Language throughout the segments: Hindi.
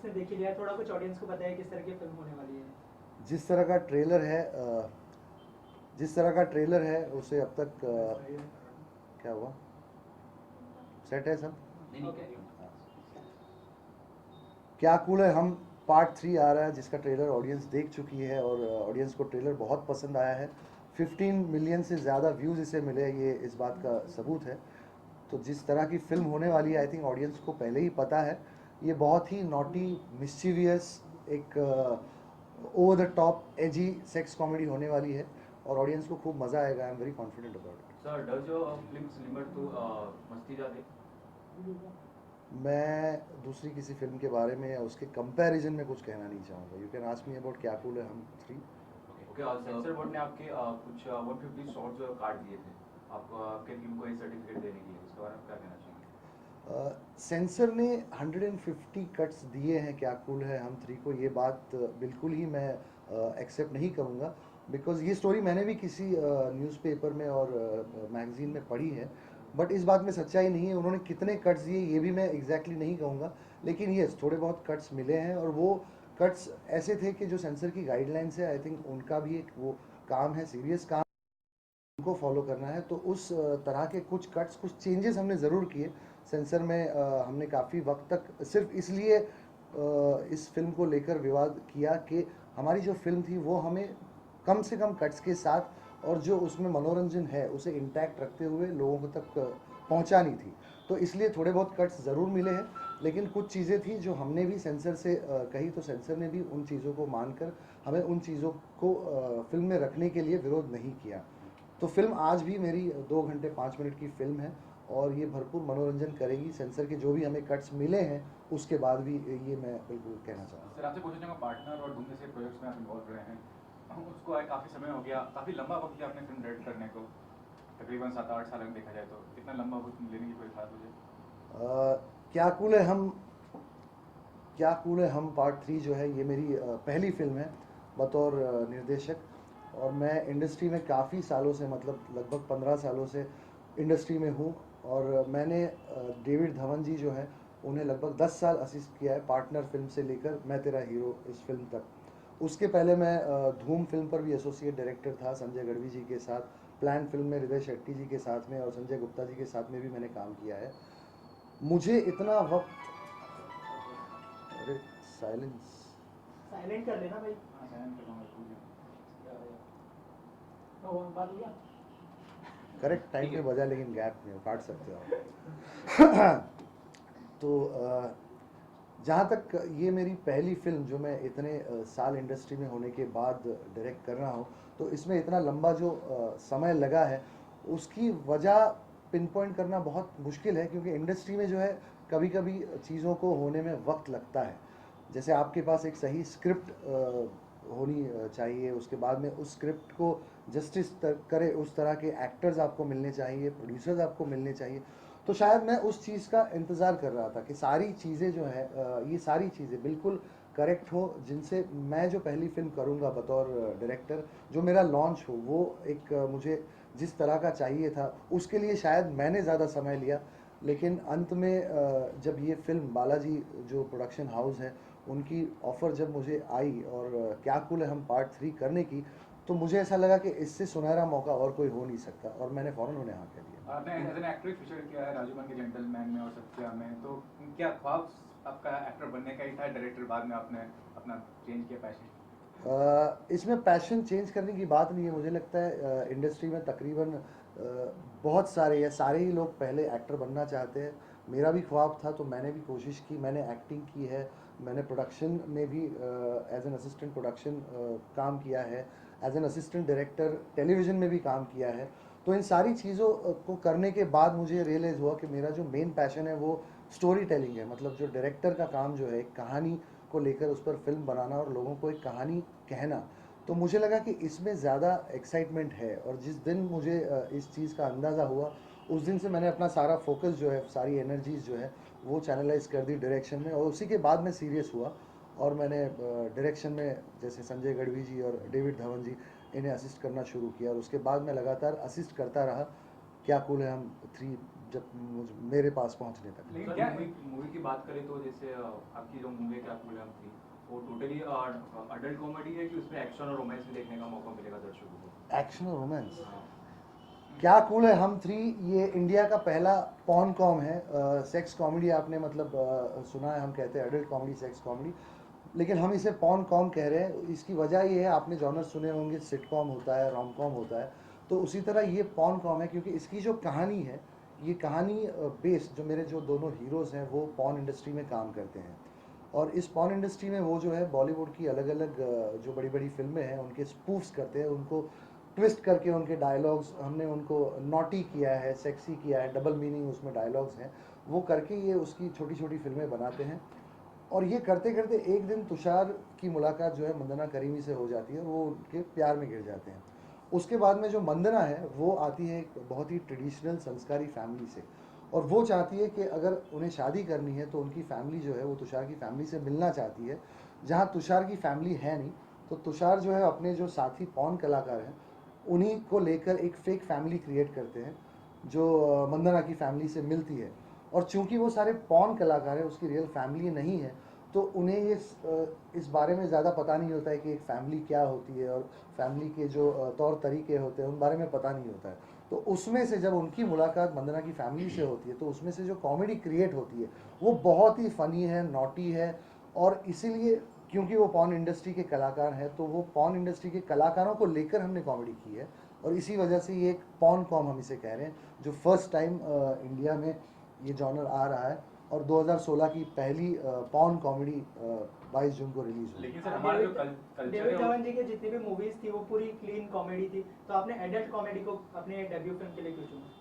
ऑडियंस ने देख ही लिया, थोड़ा कुछ ऑडियंस को पता है किस तरह की फिल्म होने वाली है। जिस तरह का ट्रेलर है उसे अब तक क्या हुआ, सेट है सब? क्या कूल है हम पार्ट 3 आ रहा है, जिसका ट्रेलर ऑडियंस देख चुकी है और ऑडियंस को ट्रेलर बहुत पसंद आया है। 15 मिलियन से ज़्यादा व्यूज़ इसे मिले, ये इस बात का सबूत है। तो जिस तरह की फिल्म होने वाली है, आई थिंक ऑडियंस को पहले ही पता है। ये बहुत ही नॉटी, मिस्चीवियस, एक over the top AG sex comedy होने वाली है और ऑडियंस को खूब मज़ा आएगा। I am very confident about it. Sir, does your films limit to मस्ती ज़्यादा? मैं दूसरी किसी फिल्म के बारे में या उसके कंपैरिजन में कुछ कहना नहीं चाहूँगा। You can ask me about क्या कूल है हम 3। ओके, और सेंसर बोर्ड ने आपके कुछ 150 शॉट्स काट दिए थे आपको, आपके फिल्म को एक सर्टिफिकेट देने के लिए, उसके बारे में क्या कहना चाहिए? सेंसर ने 150 कट्स दिए हैं क्या कूल है हम 3 को, ये बात बिल्कुल ही मैं एक्सेप्ट नहीं करूँगा। बिकॉज ये स्टोरी मैंने भी किसी न्यूज़पेपर में और मैगजीन में पढ़ी है, बट इस बात में सच्चाई नहीं है। उन्होंने कितने कट्स दिए ये भी मैं एग्जैक्टली नहीं कहूँगा, लेकिन यस, थोड़े बहुत कट्स मिले हैं और वो कट्स ऐसे थे कि जो सेंसर की गाइडलाइंस है, आई थिंक उनका भी एक वो काम है, सीरियस काम को फॉलो करना है। तो उस तरह के कुछ कट्स, कुछ चेंजेस हमने ज़रूर किए सेंसर में। हमने काफ़ी वक्त तक सिर्फ इसलिए इस फिल्म को लेकर विवाद किया कि हमारी जो फिल्म थी वो हमें कम से कम कट्स के साथ और जो उसमें मनोरंजन है उसे इंटैक्ट रखते हुए लोगों तक पहुंचानी थी। तो इसलिए थोड़े बहुत कट्स ज़रूर मिले हैं, लेकिन कुछ चीज़ें थी जो हमने भी सेंसर से कही, तो सेंसर ने भी उन चीज़ों को मानकर हमें उन चीज़ों को फिल्म में रखने के लिए विरोध नहीं किया। तो फिल्म आज भी मेरी 2 घंटे 5 मिनट की फिल्म है और ये भरपूर मनोरंजन करेगी। सेंसर के जो भी हमें कट्स मिले हैं उसके बाद भी ये मैं बिल्कुल कहना चाहूँगा। सर, आपसे पूछना चाहूँगा, पार्टनर और धूम जैसे प्रोजेक्ट्स में आप इन्वॉल्व रहे हैं, उसको काफ़ी समय हो गया, काफ़ी लंबा वक्त लिया आपने फिल्म डायरेक्ट करने को, तकरीबन 7-8 साल अगर देखा जाए तो इतना लंबा वक्त लेने की कोई खास वजह? क्या कूल है हम पार्ट 3 जो है ये मेरी पहली फिल्म है बतौर निर्देशक। और मैं इंडस्ट्री में काफ़ी सालों से, मतलब लगभग 15 सालों से इंडस्ट्री में हूँ। और मैंने डेविड धवन जी जो है उन्हें लगभग 10 साल असिस्ट किया है, पार्टनर फिल्म से लेकर मैं तेरा हीरो इस फिल्म तक। उसके पहले मैं धूम फिल्म पर भी एसोसिएट डायरेक्टर था संजय गढ़वी जी के साथ। प्लान फिल्म में हृदय शेट्टी जी के साथ में और संजय गुप्ता जी के साथ में भी मैंने काम किया है। मुझे इतना वक्त, अरे साइलेंस, साइलेंट कर लेना भाई। हाँ, साइन कर लूँगा। बात हो गया। करेक्ट टाइम पे बजा, लेकिन गैप में काट सकते हो आप। तो जहाँ तक ये मेरी पहली फिल्म जो मैं इतने साल इंडस्ट्री में होने के बाद डायरेक्ट कर रहा हूँ, तो इसमें इतना लंबा जो समय लगा है उसकी वजह पिन पॉइंट करना बहुत मुश्किल है, क्योंकि इंडस्ट्री में जो है कभी कभी चीज़ों को होने में वक्त लगता है। जैसे आपके पास एक सही स्क्रिप्ट होनी चाहिए, उसके बाद में उस स्क्रिप्ट को जस्टिस करे उस तरह के एक्टर्स आपको मिलने चाहिए, प्रोड्यूसर्स आपको मिलने चाहिए। तो शायद मैं उस चीज़ का इंतज़ार कर रहा था कि सारी चीज़ें जो है ये सारी चीज़ें बिल्कुल करेक्ट हो, जिनसे मैं जो पहली फिल्म करूँगा बतौर डायरेक्टर, जो मेरा लॉन्च हो, वो एक मुझे जिस तरह का चाहिए था उसके लिए शायद मैंने ज़्यादा समय लिया। लेकिन अंत में जब ये फिल्म बालाजी जो प्रोडक्शन हाउस है उनकी ऑफ़र जब मुझे आई और क्या कूल है हम पार्ट 3 करने की, तो मुझे ऐसा लगा कि इससे सुनहरा मौका और कोई हो नहीं सकता और मैंने फ़ौरन उन्हें हाँ कह दिया। आपने एज एन एक्टर फीचर किया है राजूमन के जेंटलमैन में और सत्या में, तो क्या ख्वाब आपका एक्टर बनने का ही था, डायरेक्टर बाद में आपने अपना चेंज किया पैशन? इसमें पैशन चेंज करने की बात नहीं है। मुझे लगता है इंडस्ट्री में तकरीबन बहुत सारे या सारे ही लोग पहले एक्टर बनना चाहते हैं। मेरा भी ख्वाब था, तो मैंने भी कोशिश की, मैंने एक्टिंग की है, मैंने प्रोडक्शन में भी एज एन असिस्टेंट प्रोडक्शन काम किया है, as an assistant director television में भी काम किया है। तो इन सारी चीज़ों को करने के बाद मुझे रियलाइज़ हुआ कि मेरा जो मेन पैशन है वो स्टोरी टेलिंग है। मतलब जो डायरेक्टर का काम जो है, एक कहानी को लेकर उस पर फिल्म बनाना और लोगों को एक कहानी कहना। तो मुझे लगा कि इसमें ज़्यादा एक्साइटमेंट है, और जिस दिन मुझे इस चीज़ का अंदाज़ा हुआ उस दिन से मैंने अपना सारा फोकस जो है, सारी एनर्जीज़ जो है वो चैनलाइज कर दी डायरेक्शन में। और उसी के बाद मैं सीरियस हुआ और मैंने डायरेक्शन में जैसे संजय गढ़वी जी और डेविड धवन जी इन्हें असिस्ट करना शुरू किया, और उसके बाद मैं लगातार असिस्ट करता रहा। क्या कूल है हम 3 जब मेरे पास पहुंचने तक। लेकिन सर क्या मूवी की बात करें तो जैसे आपकी जो मूवी क्या कूल है हम थी, वो टोटली अडल्ट कॉमेडी है कि उसमें एक्शन और रोमांस भी देखने का मौका मिलेगा दर्शकों को? एक्शन और रोमांस। हाँ। क्या कूल है हम 3 ये इंडिया का पहला पॉर्न कॉम है। सेक्स कॉमेडी आपने मतलब सुना है, हम कहते हैं एडल्ट कॉमेडी, सेक्स कॉमेडी, लेकिन हम इसे पॉर्न कॉम कह रहे हैं। इसकी वजह ये है, आपने जॉनर सुने होंगे, सिटकॉम होता है, रोम कॉम होता है, तो उसी तरह ये पॉर्न कॉम है, क्योंकि इसकी जो कहानी है, ये कहानी बेस्ड, जो मेरे जो दोनों हीरोज़ हैं वो पॉर्न इंडस्ट्री में काम करते हैं, और इस पॉर्न इंडस्ट्री में वो जो है बॉलीवुड की अलग अलग जो बड़ी बड़ी फिल्में हैं उनके स्पूफ्स करते हैं, उनको ट्विस्ट करके उनके डायलॉग्स, हमने उनको नॉटी किया है, सेक्सी किया है, डबल मीनिंग उसमें डायलॉग्स हैं, वो करके ये उसकी छोटी छोटी फिल्में बनाते हैं। और ये करते करते एक दिन तुषार की मुलाकात जो है मंदना करीमी से हो जाती है, और वो उनके प्यार में गिर जाते हैं। उसके बाद में जो मंदना है वो आती है एक बहुत ही ट्रेडिशनल संस्कारी फैमिली से, और वो चाहती है कि अगर उन्हें शादी करनी है तो उनकी फैमिली जो है वो तुषार की फैमिली से मिलना चाहती है। जहाँ तुषार की फैमिली है नहीं, तो तुषार जो है अपने जो साथी पॉर्न कलाकार हैं उन्हीं को लेकर एक फेक फैमिली क्रिएट करते हैं जो मंदना की फैमिली से मिलती है। और चूंकि वो सारे पॉर्न कलाकार हैं, उसकी रियल फैमिली नहीं है, तो उन्हें ये इस बारे में ज़्यादा पता नहीं होता है कि एक फैमिली क्या होती है, और फैमिली के जो तौर तरीके होते हैं उन बारे में पता नहीं होता है। तो उसमें से जब उनकी मुलाकात मंदना की फैमिली से होती है, तो उसमें से जो कॉमेडी क्रिएट होती है वो बहुत ही फ़नी है, नॉटी है, और इसीलिए क्योंकि वो पॉर्न इंडस्ट्री के कलाकार हैं, तो वो पॉर्न इंडस्ट्री के कलाकारों को लेकर हमने कॉमेडी की है, और इसी वजह से ये एक पॉर्न कॉम हम इसे कह रहे हैं, जो फर्स्ट टाइम इंडिया में ये जॉनर आ रहा है, और 2016 की पहली पॉर्न कॉमेडी 22 जून को रिलीज हुई। लेकिन सर हमारा जो कल्चर डेविड है धवन जी के जितनी भी मूवीज थी वो पूरी क्लीन कॉमेडी थी, तो आपने एडल्ट कॉमेडी को अपने डेब्यू फिल्म के लिए क्यों चुना?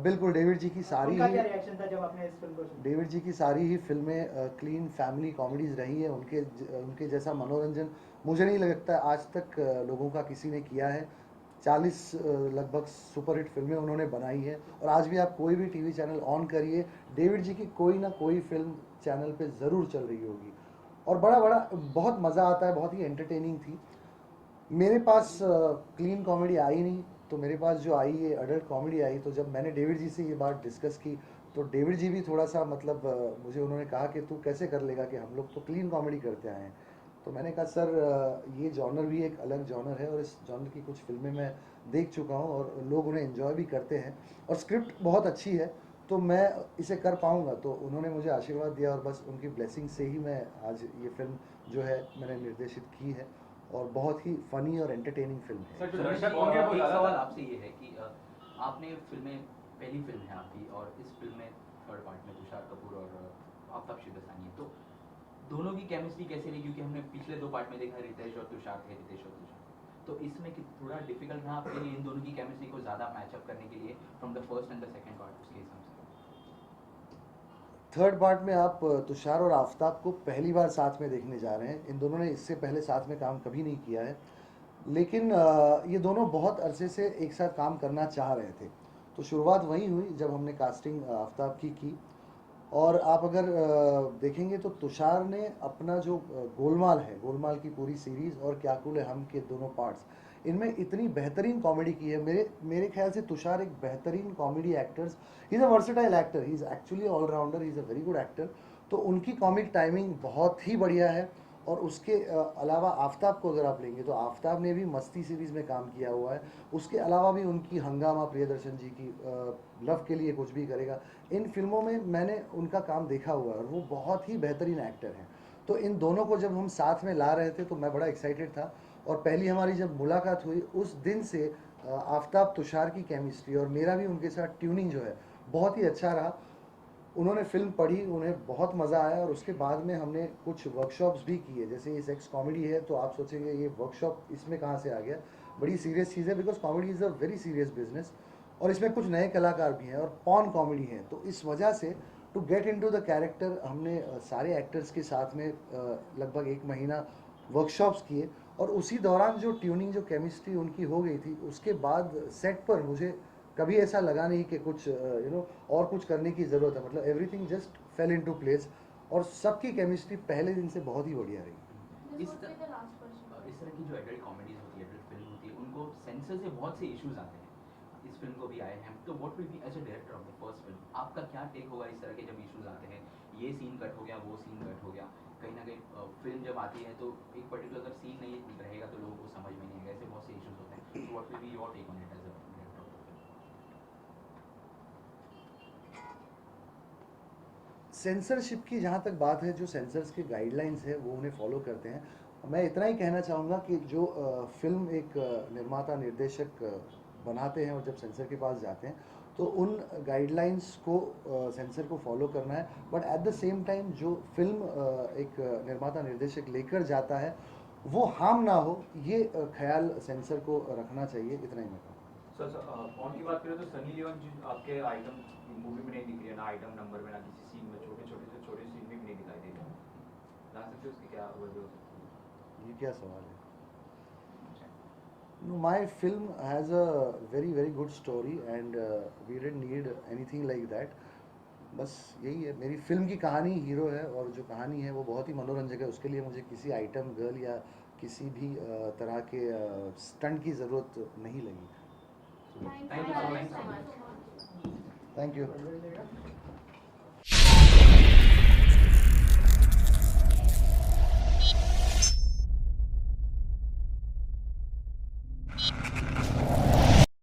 बिल्कुल, डेविड जी की सारी उनका क्या ही रिएक्शन था जब आपने इस फिल्म को चुना? डेविड जी की सारी ही फिल्में क्लीन फैमिली कॉमेडीज रही है। उनके जैसा मनोरंजन मुझे नहीं लगता आज तक लोगों का किसी ने किया है। 40 लगभग सुपरहिट फिल्में उन्होंने बनाई है, और आज भी आप कोई भी टीवी चैनल ऑन करिए, डेविड जी की कोई ना कोई फिल्म चैनल पे ज़रूर चल रही होगी, और बड़ा बड़ा बहुत मज़ा आता है, बहुत ही एंटरटेनिंग थी। मेरे पास क्लीन कॉमेडी आई नहीं, तो मेरे पास जो आई है अडल्ट कॉमेडी आई। तो जब मैंने डेविड जी से ये बात डिस्कस की, तो डेविड जी भी थोड़ा सा मतलब मुझे उन्होंने कहा कि तू कैसे कर लेगा, कि हम लोग तो क्लीन कॉमेडी करते आए हैं। तो मैंने कहा सर ये जॉनर भी एक अलग जॉनर है, और इस जॉनर की कुछ फिल्में मैं देख चुका हूँ और लोग उन्हें एंजॉय भी करते हैं, और स्क्रिप्ट बहुत अच्छी है, तो मैं इसे कर पाऊँगा। तो उन्होंने मुझे आशीर्वाद दिया, और बस उनकी ब्लेसिंग से ही मैं आज ये फिल्म जो है मैंने निर्देशित की है, और बहुत ही फनी और एंटरटेनिंग फिल्म है। सर जो सर, दर्शक होंगे वो एक ज़्यादा सवाल आपसे ये है कि आपने फिल्में, पहली फिल्म है आपकी, और इस फिल्म में थर्ड पार्ट में तुषार कपूर और आफ्ताब शिवदासानी है, तो दोनों की केमिस्ट्री कैसे रही? क्योंकि हमने पिछले 2 पार्ट में देखा रितेश और तुषार थे, रितेश और तुषार, तो इसमें कि थोड़ा डिफिकल्ट रहा आपके लिए इन दोनों की केमिस्ट्री को ज़्यादा मैचअप करने के लिए from the first and the second part, उसके हिसाब से? थर्ड पार्ट में आप तुषार और आफ्ताब को पहली बार साथ में देखने जा रहे हैं। इन दोनों ने इससे पहले साथ में काम कभी नहीं किया है, लेकिन ये दोनों बहुत अरसे से एक साथ काम करना चाह रहे थे। तो शुरुआत वहीं हुई जब हमने कास्टिंग आफ्ताब की। और आप अगर देखेंगे तो तुषार ने अपना जो गोलमाल है, गोलमाल की पूरी सीरीज़ और क्या कूल है हम के दोनों पार्ट्स, इनमें इतनी बेहतरीन कॉमेडी की है। मेरे ख्याल से तुषार एक बेहतरीन comedy actors, he is a versatile actor, he is actually allrounder, he is a very good actor. तो उनकी कॉमिक टाइमिंग बहुत ही बढ़िया है। और उसके अलावा आफ्ताब को अगर आप लेंगे तो आफ्ताब ने भी मस्ती सीरीज़ में काम किया हुआ है। उसके अलावा भी उनकी हंगामा, प्रियदर्शन जी की लव के लिए कुछ भी करेगा, इन फिल्मों में मैंने उनका काम देखा हुआ है, और वो बहुत ही बेहतरीन एक्टर हैं। तो इन दोनों को जब हम साथ में ला रहे थे तो मैं बड़ा एक्साइटेड था, और पहली हमारी जब मुलाकात हुई उस दिन से आफ्ताब तुषार की केमिस्ट्री और मेरा भी उनके साथ ट्यूनिंग जो है बहुत ही अच्छा रहा। उन्होंने फिल्म पढ़ी, उन्हें बहुत मज़ा आया, और उसके बाद में हमने कुछ वर्कशॉप्स भी किए। जैसे ये सेक्स कॉमेडी है तो आप सोचेंगे ये वर्कशॉप इसमें कहाँ से आ गया, बड़ी सीरियस चीज़ है, because comedy is a very serious business, और इसमें कुछ नए कलाकार भी हैं, और पॉर्न कॉमेडी है, तो इस वजह से to get into the character हमने सारे एक्टर्स के साथ में लगभग 1 महीना वर्कशॉप्स किए, और उसी दौरान जो ट्यूनिंग, जो केमिस्ट्री उनकी हो गई थी, उसके बाद सेट पर मुझे कभी ऐसा लगा नहीं कि कुछ और कुछ करने की ज़रूरत है। मतलब everything just fail into place, और सबकी केमिस्ट्री पहले दिन से बहुत ही बढ़िया रही। इस तरह की जो एडल्ट कॉमेडीज होती है, एडल्ट फिल्म होती है, उनको सेंसर से बहुत से इश्यूज आते हैं। इस फिल्म को भी आए हैं, तो what will be as a director of the first film, आपका क्या टेक होगा इस तरह के जब इश्यूज आते हैं, ये सीन कट हो गया, वो सीन कट हो गया, कहीं ना कहीं फिल्म जब आती है तो एक पर्टिकुलर अगर सीन नहीं रहेगा तो लोगों को समझ में नहीं आएगा, ऐसे बहुत से इश्यूज होते हैं, तो what will be your take on it as a director of the film? Censorship की जहाँ तक बात है, जो सेंसर्स के गाइडलाइंस है वो उन्हें फॉलो करते हैं। मैं इतना ही कहना चाहूँगा कि जो फिल्म एक निर्माता निर्देशक बनाते हैं और जब सेंसर के पास जाते हैं तो उन गाइडलाइंस को सेंसर को फॉलो करना है, but at the same time जो फिल्म एक निर्माता निर्देशक लेकर जाता है वो हार्म ना हो, ये ख्याल सेंसर को रखना चाहिए। इतना ही मैं कहूँगा। सर ऑन की बात करें तो सनी लियोन जी आपके आइटम मूवी में नहीं दिख रही है, ना आइटम नंबर में, ना किसी सीन में, छोटे छोटे सीन भी नहीं दिखाई दे रहे हैं, जान सकते हो उसकी क्या वजह हो सकती है? ये क्या सवाल है? No, my film has a very very good story and we didn't need anything like that. बस यही है, मेरी फिल्म की कहानी हीरो है और जो कहानी है वो बहुत ही मनोरंजक है। उसके लिए मुझे किसी आइटम गर्ल या किसी भी तरह के स्टंट की ज़रूरत नहीं लगी। Thank you so much. Thank you.